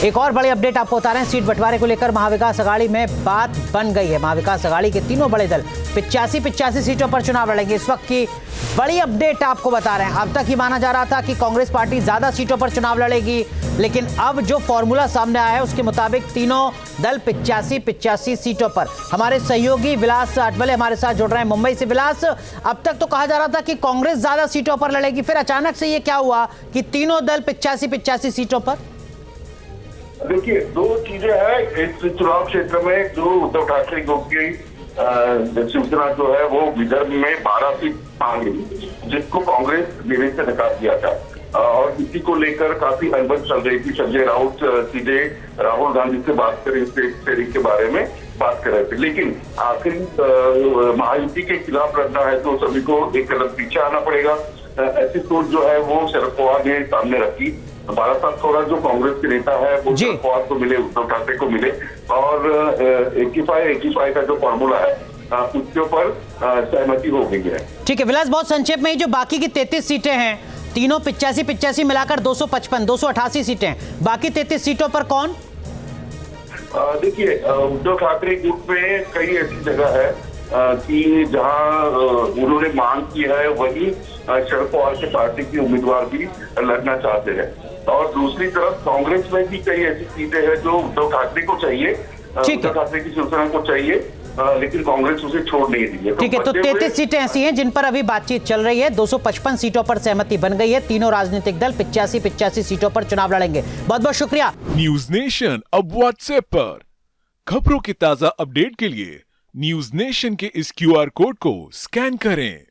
एक और बड़ी अपडेट आपको बता रहे हैं, सीट बंटवारे को लेकर महाविकास अघाड़ी में बात बन गई है। महाविकास अघाड़ी के तीनों बड़े दल 85 सीटों पर चुनाव लड़ेंगे। इस वक्त की बड़ी अपडेट आपको बता रहे हैं। अब तक ही माना जा रहा था कि कांग्रेस पार्टी ज्यादा सीटों पर चुनाव लड़ेगी, लेकिन अब जो फॉर्मूला सामने आया है उसके मुताबिक तीनों दल 85 सीटों पर। हमारे सहयोगी विलास अटवले हमारे साथ जुड़ रहे हैं मुंबई से। विलास, अब तक तो कहा जा रहा था कि कांग्रेस ज्यादा सीटों पर लड़ेगी, फिर अचानक से ये क्या हुआ कि तीनों दल 85 सीटों पर? देखिए, दो चीजें हैं इस चुनाव क्षेत्र में। जो उद्धव ठाकरे ग्रुप की शिवसेना जो है वो विदर्भ में 12 सीट मांगी, जिसको कांग्रेस देने से नकार दिया था और इसी को लेकर काफी अनबन चल रही थी। संजय राउत सीधे राहुल गांधी से बात करें स्टेट शेयरिंग के बारे में बात कर रहे थे, लेकिन आखिरी महायुति के खिलाफ लड़ना है तो सभी को एक कदम पीछे आना पड़ेगा। ऐसी सोच जो है वो शरद पवार ने सामने रखी। 12/16 जो कांग्रेस के नेता है वो शरद पवार को मिले, उद्धव ठाकरे को मिले और 85 का जो फॉर्मूला है उसके ऊपर सहमति हो गई है। ठीक है विलास, बहुत संक्षेप में ही जो बाकी की 33 सीटें हैं, तीनों 85 मिलाकर 288 सीटें, बाकी 33 सीटों पर कौन? देखिए, उद्धव ठाकरे ग्रुप में कई ऐसी जगह है कि जहां उन्होंने मांग की है वही शरद पवार के पार्टी की उम्मीदवार भी लड़ना चाहते हैं और दूसरी तरफ कांग्रेस में भी कई ऐसी सीटें हैं जो उद्धव ठाकरे को चाहिए, उद्धव ठाकरे की शिवसेना को चाहिए, लेकिन कांग्रेस उसे छोड़ नहीं दी है। ठीक है, तो 33 सीटें ऐसी हैं जिन पर अभी बातचीत चल रही है। 255 सीटों पर सहमति बन गई है। तीनों राजनीतिक दल 85 सीटों पर चुनाव लड़ेंगे। बहुत बहुत शुक्रिया। न्यूज नेशन अब व्हाट्सएप पर खबरों की ताजा अपडेट के लिए न्यूज नेशन के इस QR कोड को स्कैन करें।